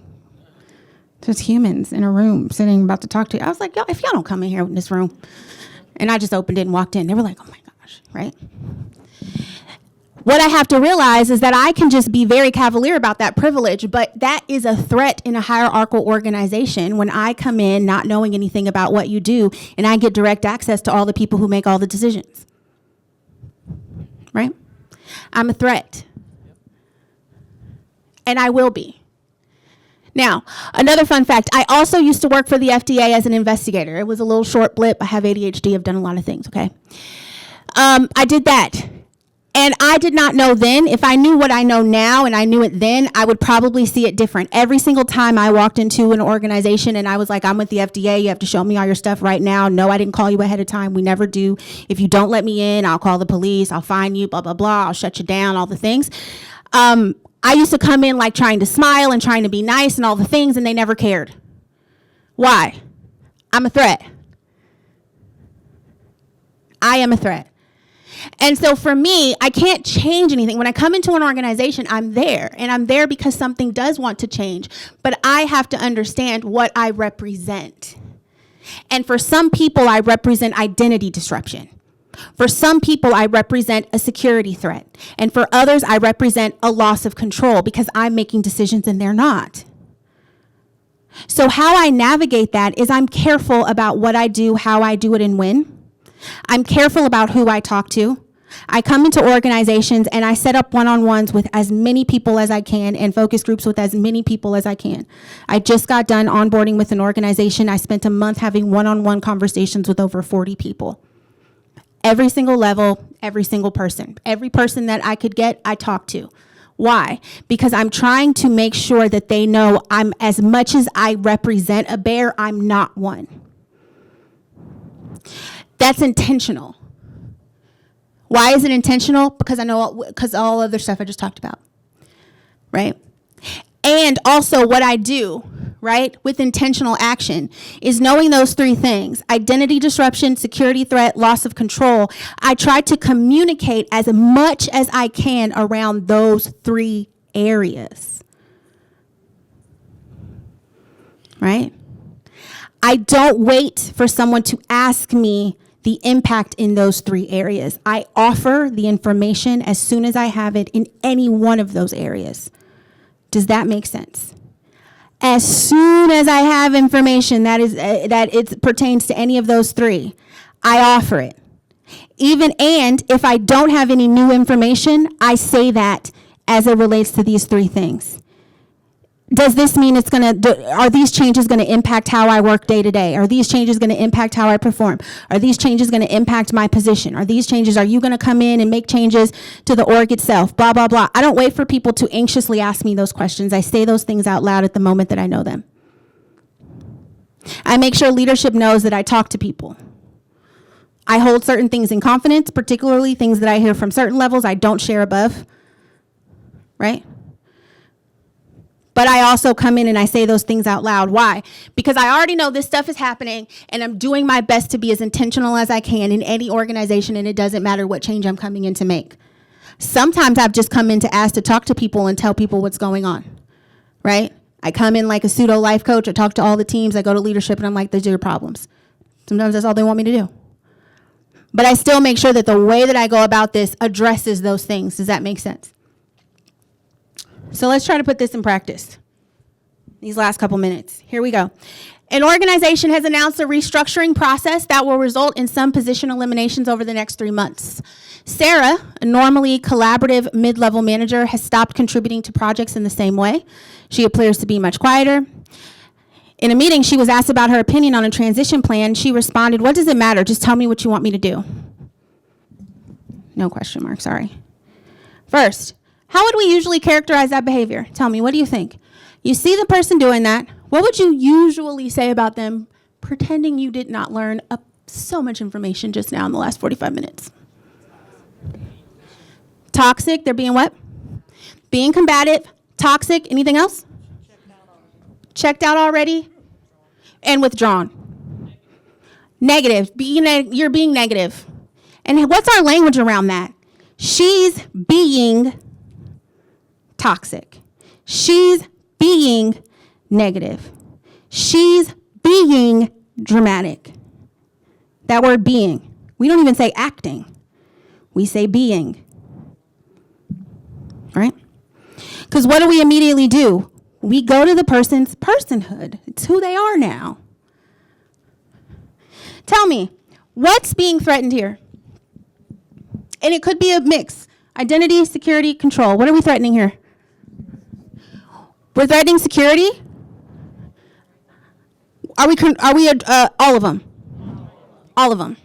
Just humans in a room sitting about to talk to you. I was like, yo, if y'all don't come in here in this room. And I just opened it and walked in. They were like, oh my gosh, right? What I have to realize is that I can just be very cavalier about that privilege, but that is a threat in a hierarchical organization when I come in not knowing anything about what you do and I get direct access to all the people who make all the decisions. Right? I'm a threat. And I will be. Now, another fun fact, I also used to work for the FDA as an investigator. It was a little short blip. I have ADHD. I've done a lot of things, okay? I did that. And I did not know then. If I knew what I know now and I knew it then, I would probably see it different. Every single time I walked into an organization and I was like, I'm with the FDA, you have to show me all your stuff right now. No, I didn't call you ahead of time. We never do. If you don't let me in, I'll call the police. I'll fine you, blah, blah, blah. I'll shut you down, all the things. I used to come in like trying to smile and trying to be nice and all the things, and they never cared. Why? I'm a threat. I am a threat. And so for me, I can't change anything. When I come into an organization, I'm there. And I'm there because something does want to change. But I have to understand what I represent. And for some people, I represent identity disruption. For some people, I represent a security threat. And for others, I represent a loss of control because I'm making decisions and they're not. So how I navigate that is I'm careful about what I do, how I do it, and when. I'm careful about who I talk to. I come into organizations and I set up one-on-ones with as many people as I can and focus groups with as many people as I can. I just got done onboarding with an organization. I spent a month having one-on-one conversations with over 40 people. Every single level, every single person. Every person that I could get, I talked to. Why? Because I'm trying to make sure that they know I'm, as much as I represent a bear, I'm not one. That's intentional. Why is it intentional? Because because all other stuff I just talked about, right? And also what I do, right, with intentional action is knowing those three things: identity disruption, security threat, loss of control. I try to communicate as much as I can around those three areas, right? I don't wait for someone to ask me the impact in those three areas. I offer the information as soon as I have it in any one of those areas. Does that make sense? As soon as I have information that it pertains to any of those three, I offer it. And if I don't have any new information, I say that as it relates to these three things. Does this mean are these changes going to impact how I work day to day? Are these changes going to impact how I perform? Are these changes going to impact my position? Are you going to come in and make changes to the org itself? Blah, blah, blah. I don't wait for people to anxiously ask me those questions. I say those things out loud at the moment that I know them. I make sure leadership knows that I talk to people. I hold certain things in confidence, particularly things that I hear from certain levels I don't share above, right? But I also come in and I say those things out loud. Why? Because I already know this stuff is happening and I'm doing my best to be as intentional as I can in any organization, and it doesn't matter what change I'm coming in to make. Sometimes I've just come in to ask to talk to people and tell people what's going on, right? I come in like a pseudo life coach. I talk to all the teams. I go to leadership and I'm like, these are your problems. Sometimes that's all they want me to do. But I still make sure that the way that I go about this addresses those things. Does that make sense? So let's try to put this in practice. These last couple minutes. Here we go. An organization has announced a restructuring process that will result in some position eliminations over the next 3 months. Sarah, a normally collaborative mid-level manager, has stopped contributing to projects in the same way. She appears to be much quieter. In a meeting, she was asked about her opinion on a transition plan. She responded, "What does it matter? Just tell me what you want me to do." No question mark, sorry. First, how would we usually characterize that behavior? Tell me, what do you think? You see the person doing that. What would you usually say about them pretending you did not learn so much information just now in the last 45 minutes? Toxic, they're being what? Being combative, toxic, anything else? Checked out already? And withdrawn. Negative. You're being negative. And what's our language around that? She's being toxic. She's being negative. She's being dramatic. That word being. We don't even say acting. We say being. Right? Because what do we immediately do? We go to the person's personhood. It's who they are now. Tell me, what's being threatened here? And it could be a mix. Identity, security, control. What are we threatening here? We're threatening security? Are we all of them? All of them.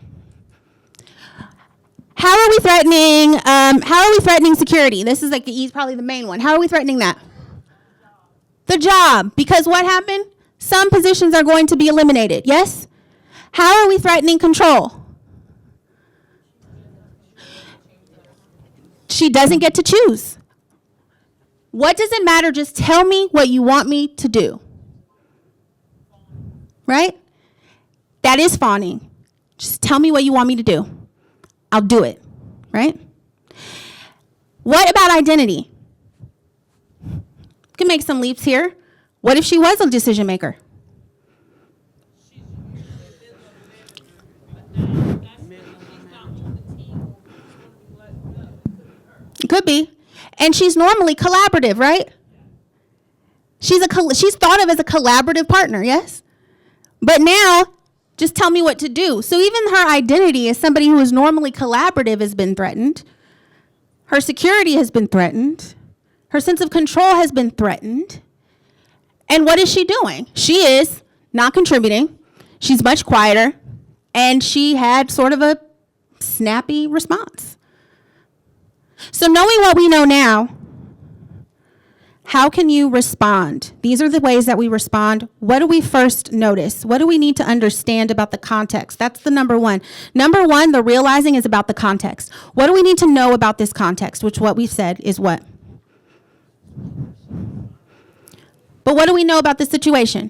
How are we threatening security? This is like probably the main one. How are we threatening that? The job. Because what happened? Some positions are going to be eliminated. Yes? How are we threatening control? She doesn't get to choose. What does it matter? Just tell me what you want me to do. Right? That is fawning. Just tell me what you want me to do. I'll do it. Right? What about identity? Can make some leaps here. What if she was a decision maker? It could be. And she's normally collaborative, right? She's thought of as a collaborative partner, yes? But now, just tell me what to do. So even her identity as somebody who is normally collaborative has been threatened. Her security has been threatened. Her sense of control has been threatened. And what is she doing? She is not contributing. She's much quieter. And she had sort of a snappy response. So knowing what we know now, how can you respond? These are the ways that we respond. What do we first notice? What do we need to understand about the context? That's the number one. Number one, the realizing is about the context. What do we need to know about this context? Which what we've said is what? But what do we know about the situation?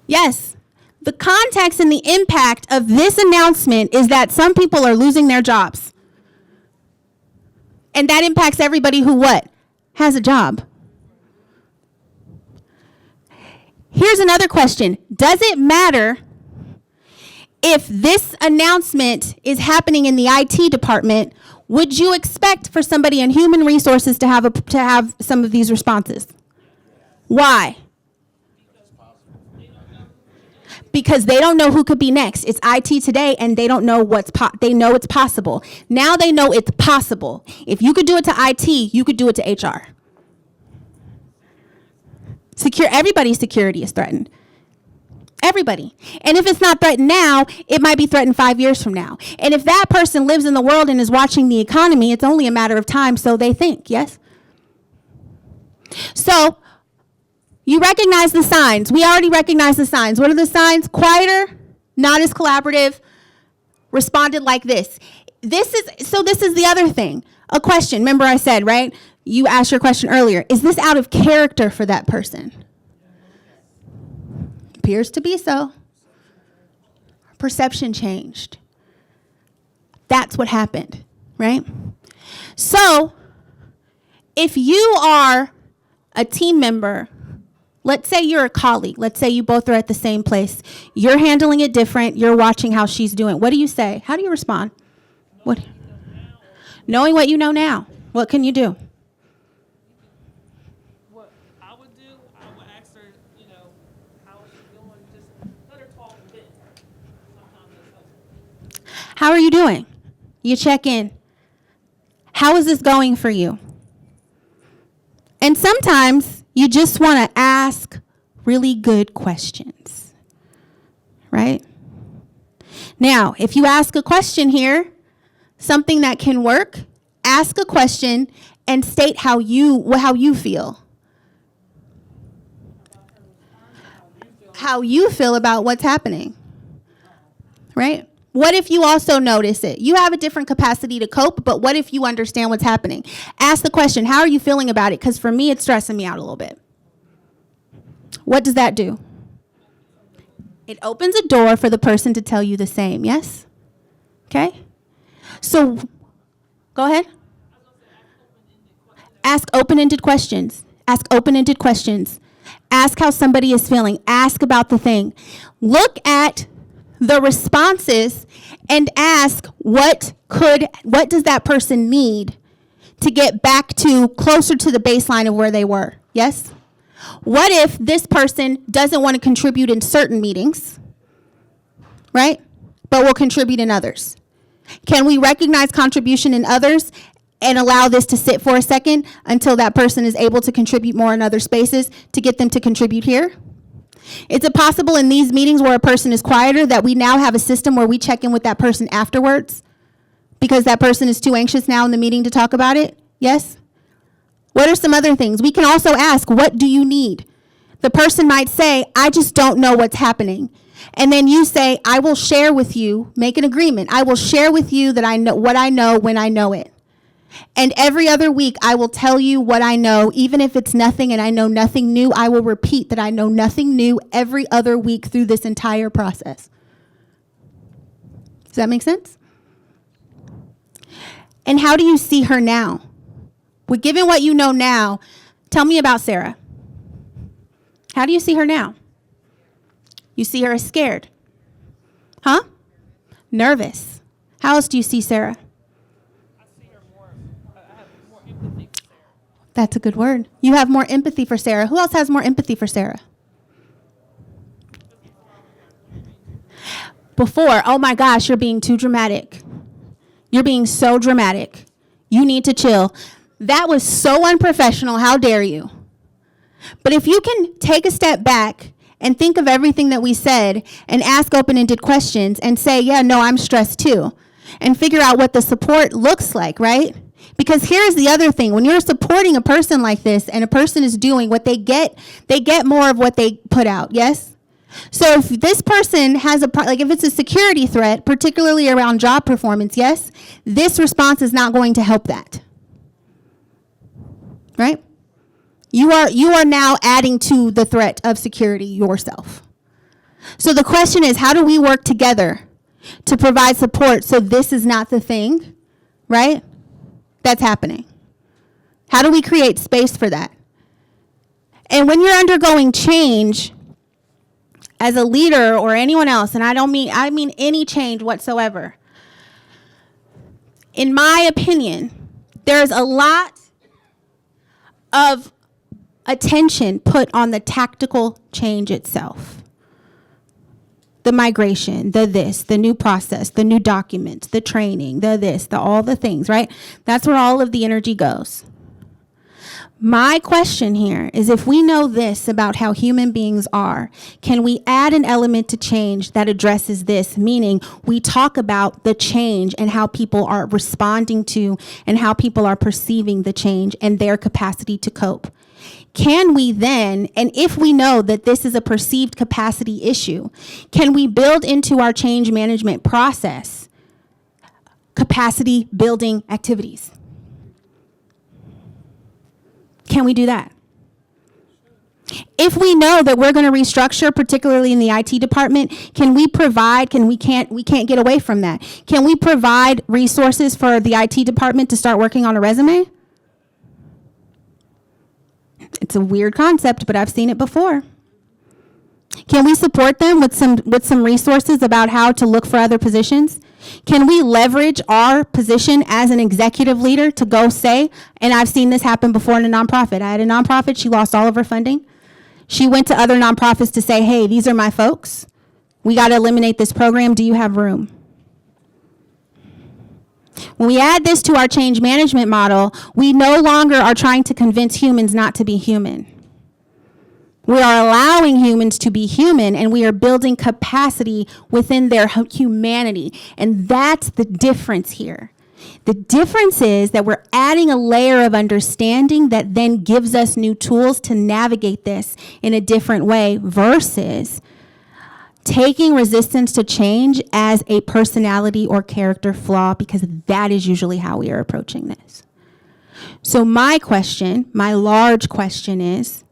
Yes. The context and the impact of this announcement is that some people are losing their jobs. And that impacts everybody who what? Has a job. Here's another question. Does it matter if this announcement is happening in the IT department? Would you expect for somebody in human resources to have some of these responses? Why? Because they don't know who could be next. It's IT today, and they don't know they know it's possible. Now they know it's possible. If you could do it to IT, you could do it to HR. Everybody's security is threatened. Everybody. And if it's not threatened now, it might be threatened 5 years from now. And if that person lives in the world and is watching the economy, it's only a matter of time, so they think, yes? So, you recognize the signs. We already recognize the signs. What are the signs? Quieter, not as collaborative, responded like this. This is the other thing. A question. Remember I said, right? You asked your question earlier. Is this out of character for that person? Appears to be so. Perception changed. That's what happened, right? So, if you are a team member, let's say you're a colleague. Let's say you both are at the same place. You're handling it different. You're watching how she's doing. What do you say? How do you respond? What? Knowing what you know now, what can you do? What I would do, I would ask her, how is she doing? Just let her talk a bit. Sometimes that's helpful. How are you doing? You check in. How is this going for you? And sometimes you just want to ask really good questions, right? Now, if you ask a question here, something that can work, ask a question and state how you feel. How you feel about what's happening, right? What if you also notice it? You have a different capacity to cope, but what if you understand what's happening? Ask the question, how are you feeling about it? Because for me, it's stressing me out a little bit. What does that do? It opens a door for the person to tell you the same, yes? Okay? So, go ahead. Ask open-ended questions. Ask open-ended questions. Ask how somebody is feeling. Ask about the thing. Look at the responses and ask what does that person need to get back to closer to the baseline of where they were, yes? What if this person doesn't want to contribute in certain meetings, right? But will contribute in others? Can we recognize contribution in others and allow this to sit for a second until that person is able to contribute more in other spaces to get them to contribute here? Is it possible in these meetings where a person is quieter that we now have a system where we check in with that person afterwards because that person is too anxious now in the meeting to talk about it? Yes? What are some other things? We can also ask, what do you need? The person might say, I just don't know what's happening. And then you say, I will share with you, make an agreement. I will share with you that I know what I know when I know it. And every other week, I will tell you what I know, even if it's nothing and I know nothing new. I will repeat that I know nothing new every other week through this entire process. Does that make sense? And how do you see her now? Well, given what you know now, tell me about Sarah. How do you see her now? You see her as scared. Huh? Nervous. How else do you see Sarah? I see her more, I have more empathy for Sarah. That's a good word. You have more empathy for Sarah. Who else has more empathy for Sarah? Before, oh my gosh, you're being too dramatic. You're being so dramatic. You need to chill. That was so unprofessional. How dare you? But if you can take a step back and think of everything that we said and ask open-ended questions and say, yeah, no, I'm stressed too, and figure out what the support looks like, right? Because here's the other thing. When you're supporting a person like this and a person is doing what they get more of what they put out, yes? So if this person has if it's a security threat, particularly around job performance, yes, this response is not going to help that. Right? You are now adding to the threat of security yourself. So the question is, how do we work together to provide support so this is not the thing, right, that's happening? How do we create space for that? And when you're undergoing change as a leader or anyone else, and I mean any change whatsoever, in my opinion, there's a lot of attention put on the tactical change itself. The migration, the new process, the new document, the training, all the things, right? That's where all of the energy goes. My question here is, if we know this about how human beings are, can we add an element to change that addresses this? Meaning, we talk about the change and how people are responding to and how people are perceiving the change and their capacity to cope. Can we then, and if we know that this is a perceived capacity issue, can we build into our change management process capacity building activities? Can we do that? If we know that we're going to restructure, particularly in the IT department, we can't get away from that. Can we provide resources for the IT department to start working on a resume? It's a weird concept, but I've seen it before. Can we support them with some resources about how to look for other positions? Can we leverage our position as an executive leader to go say, and I've seen this happen before in a nonprofit. I had a nonprofit, she lost all of her funding. She went to other nonprofits to say, hey, these are my folks. We got to eliminate this program. Do you have room? When we add this to our change management model, we no longer are trying to convince humans not to be human. We are allowing humans to be human, and we are building capacity within their humanity. And that's the difference here. The difference is that we're adding a layer of understanding that then gives us new tools to navigate this in a different way versus taking resistance to change as a personality or character flaw, because that is usually how we are approaching this. So my large question is,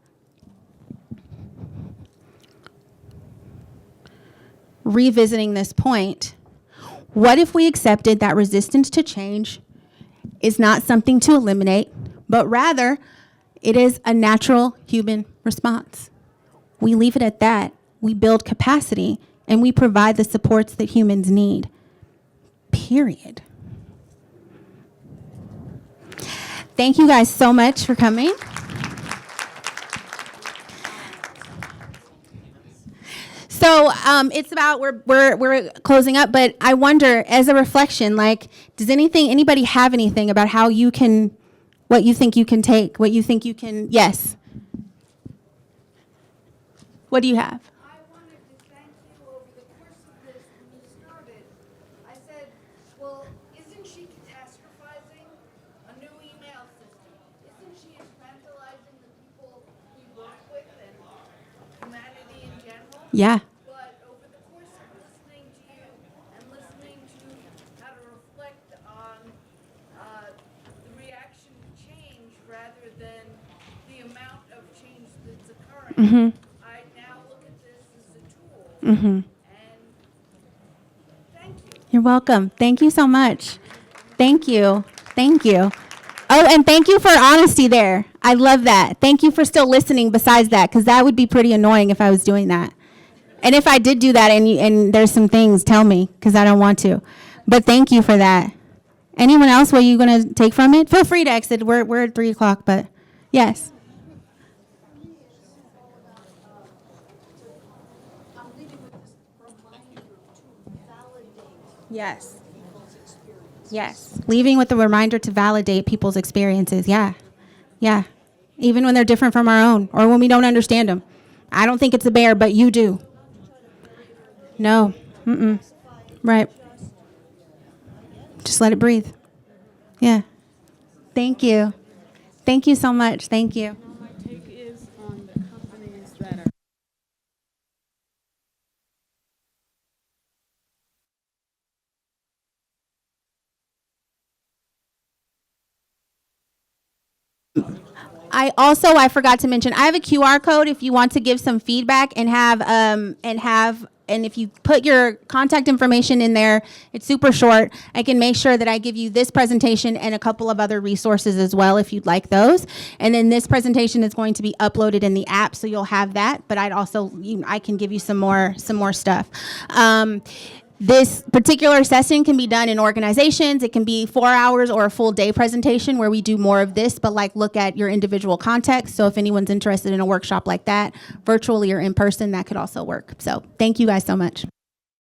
revisiting this point, what if we accepted that resistance to change is not something to eliminate, but rather it is a natural human response? We leave it at that. We build capacity and we provide the supports that humans need. Period. Thank you guys so much for coming. So it's about we're closing up, but I wonder, as a reflection, like, does anybody have anything about how you can, what you think you can take, what you think you can? Yes. What do you have? I wanted to thank you over the course of this. When you started, I said, well, isn't she catastrophizing a new email system? Isn't she infantilizing the people we work with and humanity in general? Yeah. But over the course of listening to you and listening to how to reflect on the reaction to change rather than the amount of change that's occurring, I now look at this as a tool. And thank you. You're welcome. Thank you so much. Thank you. Thank you. Oh, and thank you for honesty there. I love that. Thank you for still listening besides that, because that would be pretty annoying if I was doing that. And if I did do that and there's some things, tell me, because I don't want to. But thank you for that. Anyone else, what are you going to take from it? Feel free to exit. We're at 3 o'clock, but yes. I'm leaving with this reminder to validate Yes. people's experience. Yes. Leaving with a reminder to validate people's experiences. Yeah. Yeah. Even when they're different from our own or when we don't understand them. I don't think it's a bear, but you do. No. Mm-mm. Right. Just let it breathe. Yeah. Thank you. Thank you so much. Thank you. My take is on the companies that are I forgot to mention, I have a QR code if you want to give some feedback and if you put your contact information in there, it's super short. I can make sure that I give you this presentation and a couple of other resources as well if you'd like those. And then this presentation is going to be uploaded in the app, so you'll have that. But I can give you some more stuff. This particular session can be done in organizations. It can be 4 hours or a full day presentation where we do more of this, but look at your individual context. So if anyone's interested in a workshop like that, virtually or in person, that could also work. So thank you guys so much.